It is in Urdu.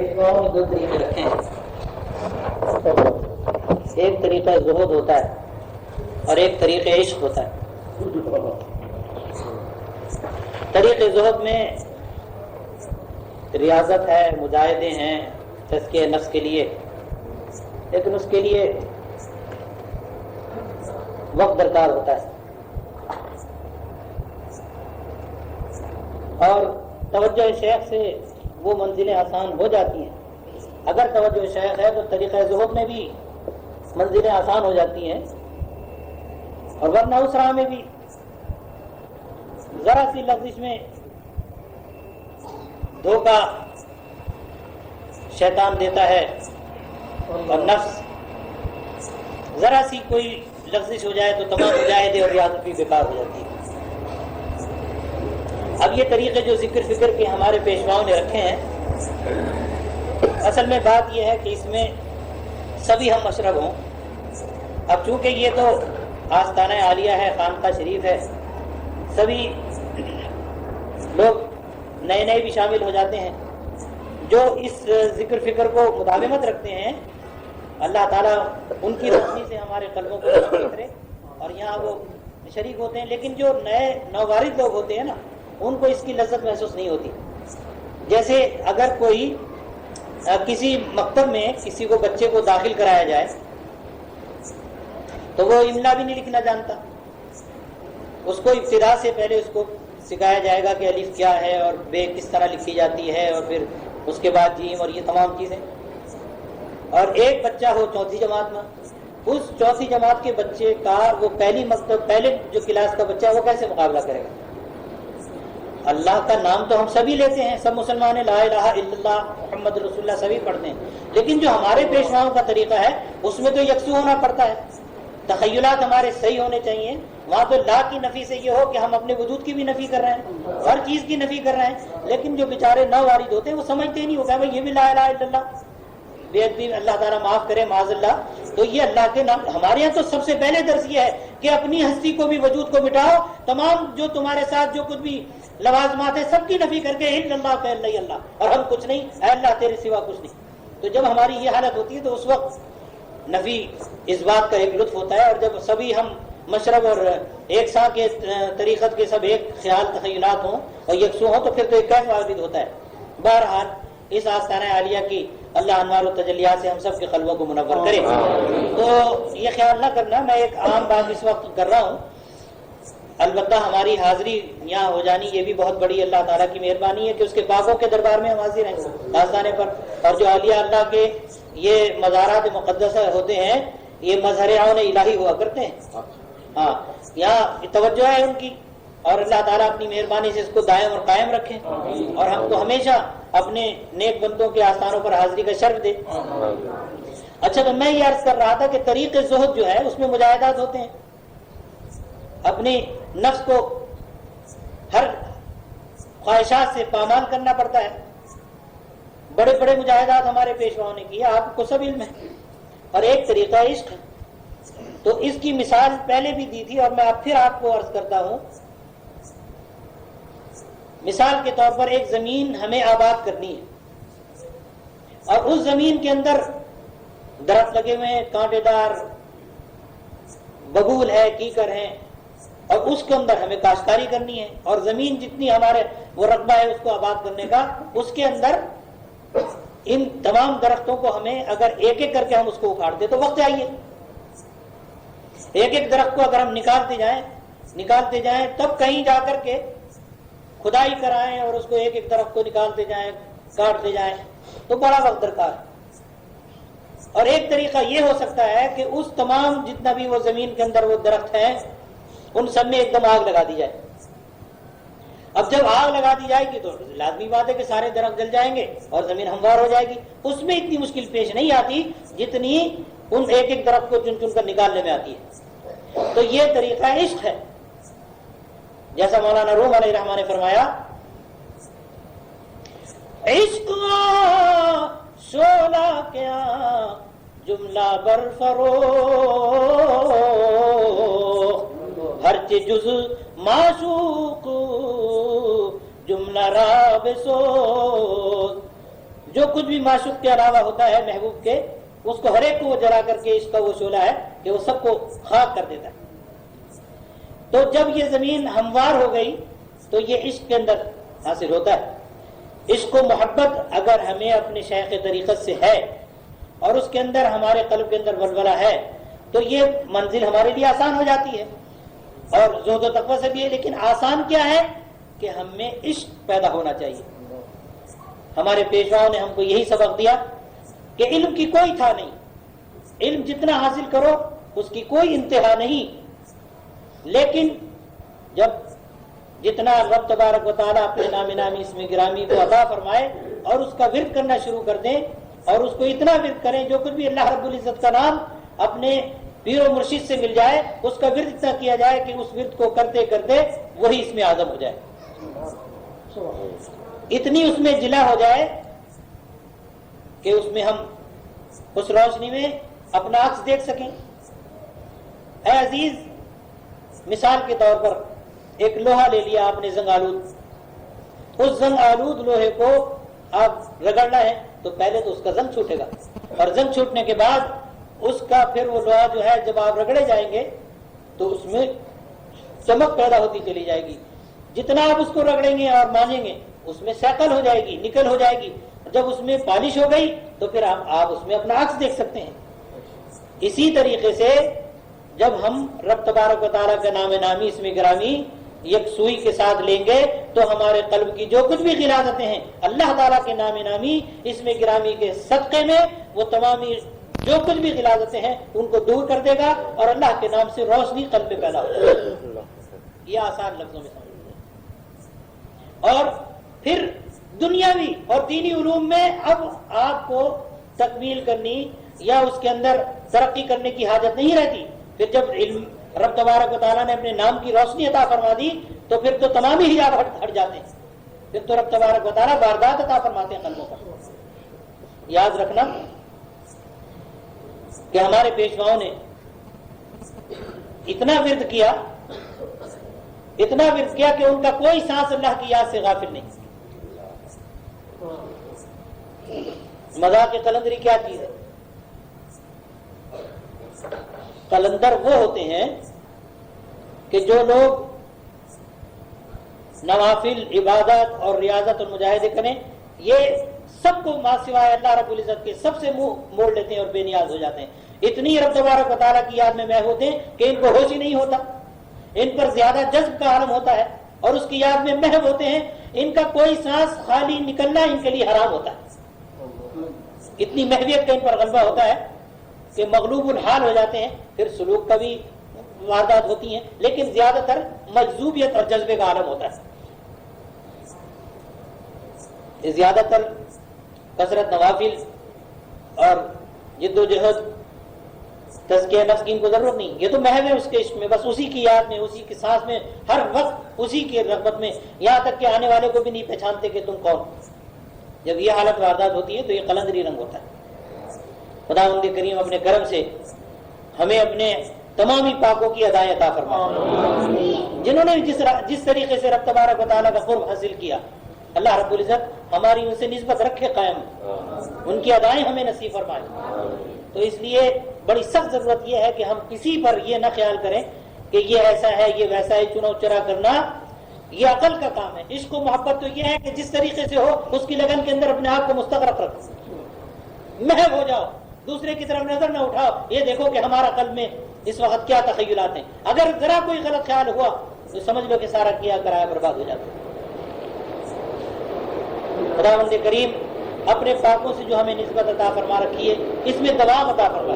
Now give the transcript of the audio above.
پیشواؤں نے دو طریقے رکھے ہیں. ایک طریقہ زہد ہوتا ہے اور ایک طریقہ عشق ہوتا ہے. طریقہ زہد میں ریاضت ہے، مجاہدے ہیں تزکیہ نفس کے لیے، لیکن اس کے لیے وقت درکار ہوتا ہے اور توجہ شیخ سے وہ منزلیں آسان ہو جاتی ہیں. اگر توجہ شیخ ہے تو طریقہ زہد میں بھی منزلیں آسان ہو جاتی ہیں، اور ورنہ اس راہ میں بھی ذرا سی لفظ میں دھوکہ شیطان دیتا ہے اور نفس ذرا سی کوئی لفظ ہو جائے تو تمام مجاہدے اور ریاضت بھی بیکار ہو جاتی ہے. اب یہ طریقے جو ذکر فکر کے ہمارے پیشواؤں نے رکھے ہیں، اصل میں بات یہ ہے کہ اس میں سبھی ہم مشرب ہوں. اب چونکہ یہ تو آستانہ عالیہ ہے، خانقاہ شریف ہے، سبھی لوگ نئے نئے بھی شامل ہو جاتے ہیں. جو اس ذکر فکر کو مداومت رکھتے ہیں، اللہ تعالیٰ ان کی روشنی سے ہمارے قلبوں کو روشن کرے اور یہاں وہ شریک ہوتے ہیں. لیکن جو نئے نووارد لوگ ہوتے ہیں نا، ان کو اس کی لذت محسوس نہیں ہوتی. جیسے اگر کوئی کسی مکتب میں کسی کو بچے کو داخل کرایا جائے تو وہ املا بھی نہیں لکھنا جانتا، اس کو ابتدا سے پہلے اس کو سکھایا جائے گا کہ الف کیا ہے اور بے کس طرح لکھی جاتی ہے، اور پھر اس کے بعد جیم اور یہ تمام چیزیں. اور ایک بچہ ہو چوتھی جماعت میں، اس چوتھی جماعت کے بچے کا وہ پہلے جو کلاس کا بچہ ہے وہ کیسے مقابلہ کرے گا؟ اللہ کا نام تو ہم سبھی لیتے ہیں، سب مسلمان لا الہ الا اللہ محمد رسول اللہ سبھی پڑھتے ہیں، لیکن جو ہمارے پیشواؤں کا طریقہ ہے اس میں تو یکسو ہونا پڑتا ہے. تخیلات ہمارے صحیح ہونے چاہیے. وہاں تو لا کی نفی سے یہ ہو کہ ہم اپنے وجود کی بھی نفی کر رہے ہیں، ہر چیز کی نفی کر رہے ہیں. لیکن جو بیچارے نوارد ہوتے ہیں وہ سمجھتے ہی نہیں ہوگا بھائی یہ بھی لا الہ الا اللہ، بے ادبی اللہ تعالیٰ معاف کرے معاذ اللہ. تو یہ اللہ کے نام. ہمارے یہاں تو سب سے پہلے درس یہ ہے کہ اپنی ہستی کو بھی وجود کو مٹاؤ، تمام جو تمہارے ساتھ جو کچھ بھی لوازمات ہیں سب کی نفی کر کے الا اللہ کہ اللہ اللہ، اور ہم کچھ نہیں، اے اللہ تیرے سوا کچھ نہیں. تو جب ہماری یہ حالت ہوتی ہے تو اس وقت نفی اس بات کا ایک لطف ہوتا ہے. اور جب سبھی ہم مشرب اور ایک سا کے طریقت کے سب ایک خیال تخیلات ہوں اور یکسو ہوں تو پھر تو ایک کیف واحد ہوتا ہے. بہرحال اس آستانہ عالیہ کی اللہ انوار و تجلیات سے ہم سب کے قلبوں کو منور کرے. تو یہ خیال نہ کرنا میں ایک عام بات اس وقت کر رہا ہوں. البتہ ہماری حاضری یہاں ہو جانی یہ بھی بہت بڑی اللہ تعالیٰ کی مہربانی ہے کہ اس کے پاکوں کے دربار میں ہم حاضر ہیں آستانے پر. اور جو اولیاء اللہ کے یہ مزارات مقدسہ ہوتے ہیں یہ مظہر عون الہی ہوا کرتے ہیں. ہاں یہاں توجہ ہے ان کی، اور اللہ تعالیٰ اپنی مہربانی سے اس کو دائم اور قائم رکھے اور ہم کو ہمیشہ اپنے نیک بندوں کے آستانوں پر حاضری کا شرف دے. اچھا تو میں یہ عرض کر رہا تھا کہ طریق زہد جو ہے اس میں مجاہدات ہوتے ہیں. اپنی نفس کو ہر خواہشات سے پامال کرنا پڑتا ہے. بڑے بڑے مجاہدات ہمارے پیشواؤں نے کیے، آپ کو سب علم ہے. اور ایک طریقہ عشق ہے. تو اس کی مثال پہلے بھی دی تھی اور میں اب پھر آپ کو عرض کرتا ہوں. مثال کے طور پر ایک زمین ہمیں آباد کرنی ہے اور اس زمین کے اندر درخت لگے ہوئے ہیں، کانٹے دار ببول ہے، کیکر ہیں، اور اس کے اندر ہمیں کاشتکاری کرنی ہے. اور زمین جتنی ہمارے وہ رقبہ ہے اس کو آباد کرنے کا، اس کے اندر ان تمام درختوں کو ہمیں اگر ایک ایک کر کے ہم اس کو اکھاڑتے تو وقت چاہیے. ایک ایک درخت کو اگر ہم نکالتے جائیں تب کہیں جا کر کے کھدائی کرائیں اور اس کو ایک ایک درخت کو نکالتے جائیں کاٹتے جائیں تو بڑا وقت درکار ہے. اور ایک طریقہ یہ ہو سکتا ہے کہ اس تمام جتنا بھی وہ زمین کے اندر وہ درخت ہیں ان سب میں ایک دم آگ لگا دی جائے. اب جب آگ لگا دی جائے گی تو لازمی بات ہے کہ سارے درخت جل جائیں گے اور زمین ہموار ہو جائے گی. اس میں اتنی مشکل پیش نہیں آتی جتنی ان ایک ایک درخت کو چن چن کر نکالنے میں آتی ہے. تو یہ طریقہ عشق ہے. جیسا مولانا روم علیہ الرحمہ نے فرمایا، عشق شعلہ کیا جملہ برفرو ہر جز معشوق جملہ راب سو جو کچھ بھی معشوق کے علاوہ ہوتا ہے محبوب کے، اس کو ہر ایک کو وہ جلا کر کے اس کا وہ شعلہ ہے کہ وہ سب کو خاک کر دیتا ہے۔ تو جب یہ زمین ہموار ہو گئی تو یہ عشق کے اندر حاصل ہوتا ہے۔ عشق و محبت اگر ہمیں اپنے شیخ طریقت سے ہے اور اس کے اندر ہمارے قلب کے اندر ولولہ ہے تو یہ منزل ہمارے لیے آسان ہو جاتی ہے، اور زہد و تقویٰ سے بھی ہے۔ لیکن آسان کیا ہے کہ ہم میں عشق پیدا ہونا چاہیے۔ ہمارے پیشواؤں نے ہم کو یہی سبق دیا کہ علم کی کوئی تھا نہیں، علم جتنا حاصل کرو اس کی کوئی انتہا نہیں، لیکن جب جتنا رب تبارک و تعالیٰ اپنے نام نامی اسم گرامی کو عطا فرمائے اور اس کا ورد کرنا شروع کر دیں، اور اس کو اتنا ورد کریں جو کچھ بھی اللہ رب العزت کا نام اپنے پیر و مرشد سے مل جائے، اس کا ورد اتنا کیا جائے کہ اس ورد کو کرتے کرتے وہی اسم اعظم ہو جائے، اتنی اس میں جلا ہو جائے کہ اس میں ہم اس روشنی میں اپنا عکس دیکھ سکیں۔ اے عزیز، مثال کے طور پر ایک لوہا لے لیا آپ نے زنگ آلود، اس زنگ آلود لوہے کو آپ رگڑنا ہے تو پہلے تو اس کا زنگ چھوٹے گا، اور زنگ چھوٹنے کے بعد اس کا پھر وہ لوہا جو ہے جب آپ رگڑے جائیں گے تو اس میں چمک پیدا ہوتی چلی جائے گی، جتنا آپ اس کو رگڑیں گے اور مانیں گے اس میں سیکل ہو جائے گی، نکل ہو جائے گی، جب اس میں پالش ہو گئی تو پھر آپ اس میں اپنا عکس دیکھ سکتے ہیں۔ اسی طریقے سے جب ہم رب تبارک و تعالیٰ کا نام نامی اسم گرامی یکسوئی کے ساتھ لیں گے تو ہمارے قلب کی جو کچھ بھی غلاظتیں ہیں اللہ تعالیٰ کے نام نامی اسم گرامی کے صدقے میں وہ تمامی جو کچھ بھی غلاظتیں ہیں ان کو دور کر دے گا، اور اللہ کے نام سے روشنی قلب پہ پیدا ہو جائے گی۔ یہ آسان لفظوں میں سمجھ۔ اور پھر دنیاوی اور دینی علوم میں اب آپ کو تکمیل کرنی یا اس کے اندر ترقی کرنے کی حاجت نہیں رہتی۔ پھر جب علم رب تبارک و تعالیٰ نے اپنے نام کی روشنی عطا فرما دی تو پھر تو تمام ہی حجاب ہٹ جاتے ہیں، پھر تو رب تبارک و تعالیٰ واردات عطا فرماتے ہیں قلبوں پر۔ یاد رکھنا کہ ہمارے پیشواؤں نے اتنا ورد کیا کہ ان کا کوئی سانس اللہ کی یاد سے غافل نہیں۔ مذاق قلندری کیا چیز ہے؟ قلندر وہ ہوتے ہیں کہ جو لوگ نوافل عبادت اور ریاضت اور مجاہدے کریں، یہ سب کو ما سوائے اللہ رب العزت کے سب سے منہ موڑ لیتے ہیں اور بے نیاز ہو جاتے ہیں۔ اتنی رب تبارک و تعالیٰ کی یاد میں محو ہوتے ہیں کہ ان کو ہوش ہی نہیں ہوتا، ان پر زیادہ جذب کا عالم ہوتا ہے اور اس کی یاد میں محو ہوتے ہیں، ان کا کوئی سانس خالی نکلنا ان کے لیے حرام ہوتا ہے۔ اتنی محویت کا ان پر غلبہ ہوتا ہے کہ مغلوب الحال ہو جاتے ہیں، پھر سلوک کا بھی واردات ہوتی ہیں، لیکن زیادہ تر مجذوبیت اور جذبے کا عالم ہوتا ہے۔ زیادہ تر کثرت نوافل اور جد و جہد تزکیہ نفس کی ان کو ضرورت نہیں، یہ تو محو ہے اس کے عشق میں، بس اسی کی یاد میں، اسی کی سانس میں، ہر وقت اسی کی رغبت میں، یہاں تک کہ آنے والے کو بھی نہیں پہچانتے کہ تم کون۔ جب یہ حالت واردات ہوتی ہے تو یہ قلندری رنگ ہوتا ہے۔ خداوند کریم اپنے کرم سے ہمیں اپنے تمامی پاکوں کی ادائیں عطا فرمائے۔ جنہوں نے جس طریقے سے رب تبارک و تعالیٰ کا قرب حاصل کیا، اللہ رب العزت ہماری ان سے نسبت رکھے قائم، ان کی ادائیں ہمیں نصیب فرمائے۔ تو اس لیے بڑی سخت ضرورت یہ ہے کہ ہم کسی پر یہ نہ خیال کریں کہ یہ ایسا ہے یہ ویسا ہے، چنو چرا کرنا یہ عقل کا کام ہے۔ عشق و محبت تو یہ ہے کہ جس طریقے سے ہو اس کی لگن کے اندر اپنے آپ کو مستغرق رکھو، محو ہو جاؤ، دوسرے کی طرف نظر نہ اٹھاؤ، یہ دیکھو کہ ہمارا قلب میں اس وقت کیا تخیلات ہیں۔ اگر ذرا کوئی غلط خیال ہوا تو سمجھ لو کہ سارا کیا کرایا برباد ہو جاتا ہے۔ خداوند کریم اپنے پاکوں سے جو ہمیں نسبت عطا فرما رکھی ہے اس میں دوام عطا فرما۔